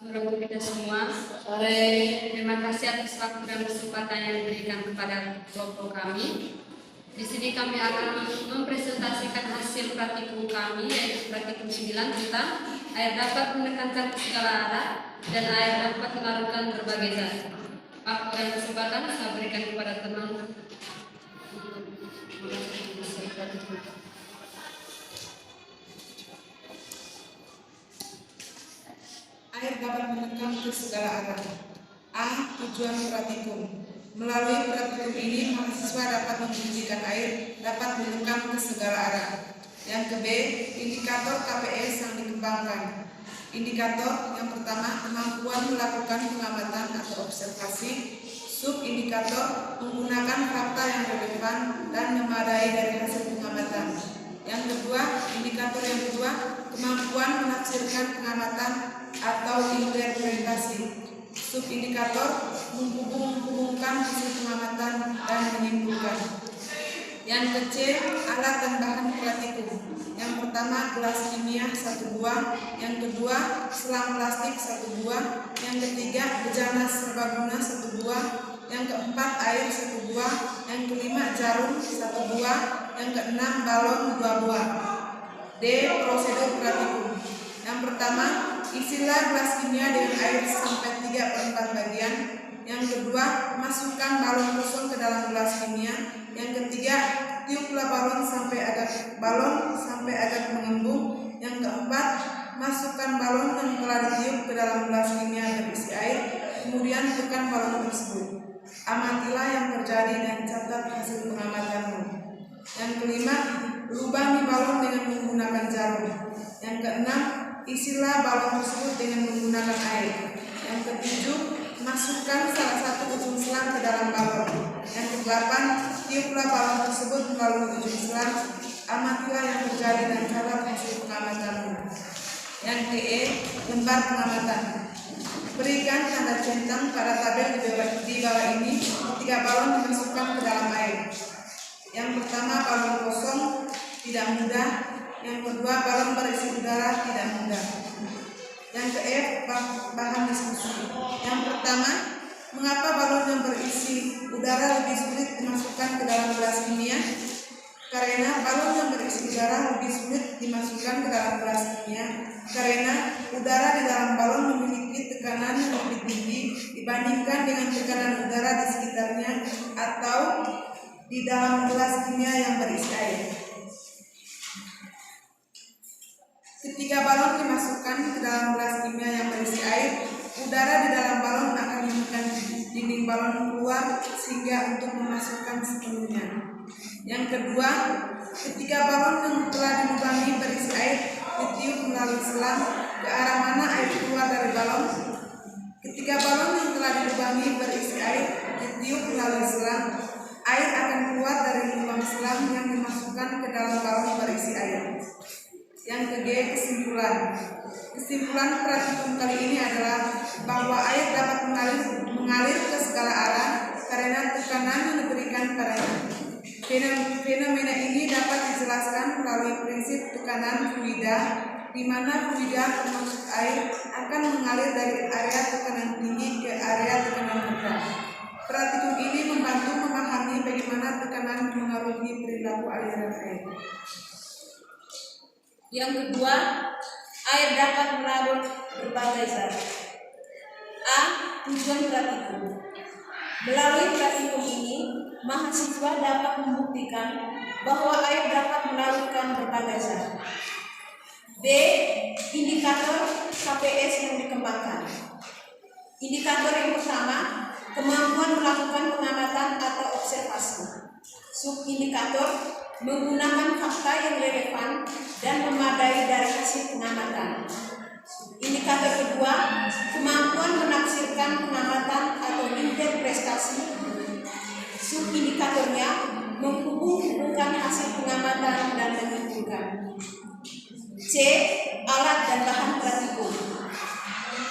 Untuk kita semua, terima kasih atas waktu dan kesempatan yang diberikan kepada kelompok kami. Di sini kami akan mempresentasikan hasil praktikum kami, yaitu praktikum 9 kita. Air dapat menekankan ke segala arah dan air dapat melarutkan berbagai zat. Waktu dan kesempatan saya berikan kepada teman. Air dapat menekan ke segala arah. A. Tujuan praktikum. Melalui praktikum ini, mahasiswa dapat membuktikan air dapat menekan ke segala arah. Yang ke B, indikator KPS yang dikembangkan. Indikator yang pertama, kemampuan melakukan pengamatan atau observasi. Subindikator, menggunakan fakta yang relevan dan memadai dari hasil pengamatan. Yang kedua, indikator yang kedua, kemampuan menafsirkan pengamatan atau interpretasi. Subindikator, menghubungkan hasil pengamatan dan menyimpulkan. Yang ke C, alat dan bahan praktikum. Yang pertama, gelas kimia 1 buah. Yang kedua, selang plastik 1 buah. Yang ketiga, bejana serbaguna 1 buah. Yang keempat, air 1 buah. Yang kelima, jarum 1 buah. Yang keenam, balon 2 buah. D. Prosedur praktikum. Yang pertama, isilah gelas kimia dengan air sampai 3/4 bagian. Yang kedua, masukkan balon kosong ke dalam gelas kimia. Yang ketiga, tiuplah balon sampai agak mengembung. Yang keempat, masukkan balon yang telah ditiup ke dalam gelas kimia berisi air. Kemudian tekan balon tersebut. Amatilah yang terjadi dan catat hasil pengamatanmu. Yang kelima, lubangi balon dengan menggunakan jarum. Yang keenam, isilah balon tersebut dengan menggunakan air. Yang ketujuh, masukkan salah satu ujung selang ke dalam balon. Yang kedelapan, tiuplah balon tersebut melalui ujung selang. Amatilah yang terjadi dan catat hasil pengamatanmu. Yang ke-E, lembar pengamatan. Berikan tanda centang pada tabel di bawah ini. 3 balon dimasukkan ke dalam air. Yang pertama, balon kosong, tidak mudah. Yang kedua, balon berisi udara, tidak mudah. Yang ke-F, bahan diskusi. Yang pertama, mengapa balon yang berisi udara lebih sulit dimasukkan ke dalam gelas kimia? Karena balon yang berisi udara lebih sulit dimasukkan ke dalam gelas kimia karena udara di dalam balon memiliki tekanan yang lebih tinggi dibandingkan dengan tekanan udara di sekitarnya atau di dalam gelas kimia yang berisi air. Ketika balon dimasukkan ke dalam gelas kimia yang berisi air, udara di dalam balon akan menekan dinding balon keluar sehingga untuk memasukkan sepenuhnya. Yang kedua, ketika balon yang telah dilubangi berisi air ditiup melalui selang, ke arah mana air keluar dari balon? Ketika balon yang telah dilubangi berisi air ditiup melalui selang, air akan keluar dari lubang selang yang dimasukkan ke dalam balon berisi air. Yang ke-G, kesimpulan. Kesimpulan praktikum kali ini adalah bahwa air dapat mengalir ke segala arah karena tekanan yang diberikan padanya. Fenomena ini dapat dijelaskan melalui prinsip tekanan fluida, di mana fluida termasuk air akan mengalir dari area tekanan tinggi ke area tekanan rendah. Praktikum ini membantu memahami bagaimana tekanan mengaruhi perilaku aliran air. Yang kedua, air dapat melarut berbagai zat. A. Tujuan praktikum. Melalui praktikum ini, mahasiswa dapat membuktikan bahwa air dapat melarutkan berbagai zat. B. Indikator KPS yang dikembangkan. Indikator yang pertama, kemampuan melakukan pengamatan atau observasi. Subindikator, menggunakan fakta yang relevan dan memadai dari hasil pengamatan. Indikator kedua, kemampuan menafsirkan pengamatan atau interpretasi. Subindikatornya, menghubungkan hasil pengamatan dan menyimpulkan. C. Alat dan bahan praktikum.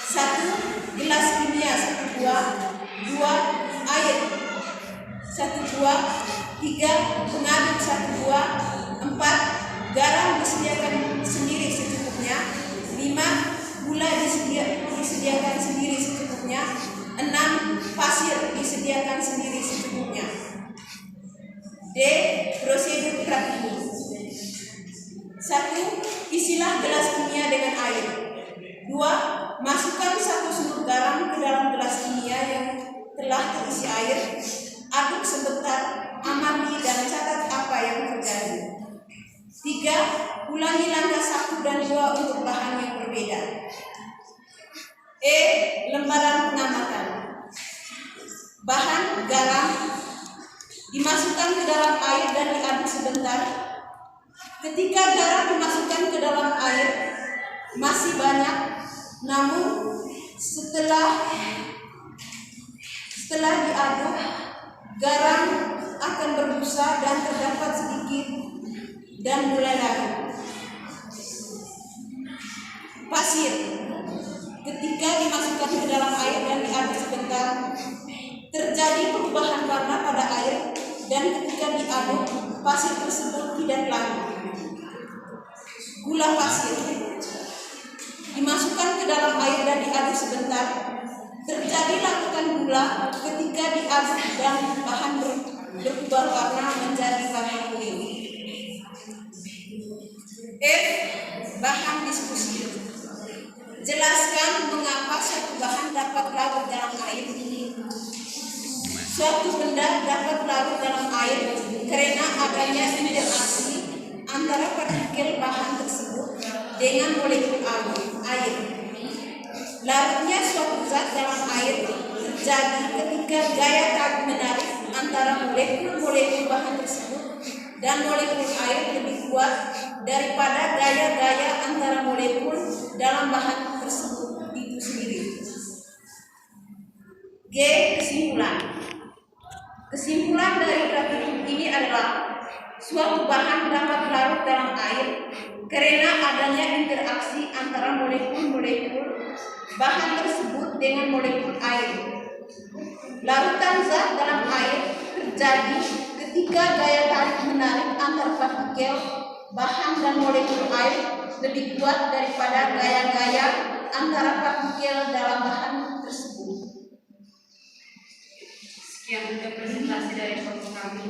1. Gelas kimia 1 buah. 2. Air 1 buah. 3. Pengaduk 1 buah. 4. Garam disediakan sendiri secukupnya. 5. Gula disediakan dikerjakan sendiri secukupnya. D. Prosedur praktikum. 1. Isilah gelas kimia dengan air. 2. Masukkan 1 sendok garam ke dalam gelas kimia yang telah terisi air. Aduk sebentar, amati dan catat apa yang terjadi. 3. Ulangi langkah 1 dan 2 untuk bahan yang berbeda. E. Lembaran pengamatan. Bahan garam dimasukkan ke dalam air dan diaduk sebentar. Ketika garam dimasukkan ke dalam air masih banyak, namun setelah diaduk, garam akan berbusa dan terdapat sedikit dan mulai larut. Pasir ketika dimasukkan ke dalam air dan diaduk sebentar, terjadi perubahan warna pada air dan ketika diaduk, pasir tersebut tidak larut. Gula pasir dimasukkan ke dalam air dan diaduk sebentar, terjadi larutan gula ketika diaduk dan bahan berubah warna menjadi warna kuning. F. Bahan diskusi. Jelaskan mengapa suatu bahan dapat larut dalam air. Suatu benda dapat larut dalam air karena adanya interaksi antara partikel bahan tersebut dengan molekul air. Larutnya suatu zat dalam air terjadi ketika gaya tarik-menarik antara molekul-molekul bahan tersebut dan molekul air lebih kuat daripada gaya-gaya antara molekul dalam bahan tersebut itu sendiri. G. Kesimpulan. Kesimpulan dari praktikum ini adalah suatu bahan dapat larut dalam air karena adanya interaksi antara molekul-molekul bahan tersebut dengan molekul air. Larutan zat dalam air terjadi ketika gaya tarik-menarik antar partikel bahan dan molekul air lebih kuat daripada gaya-gaya antara partikel dalam bahan tersebut. Sekian untuk presentasi dari kelompok kami.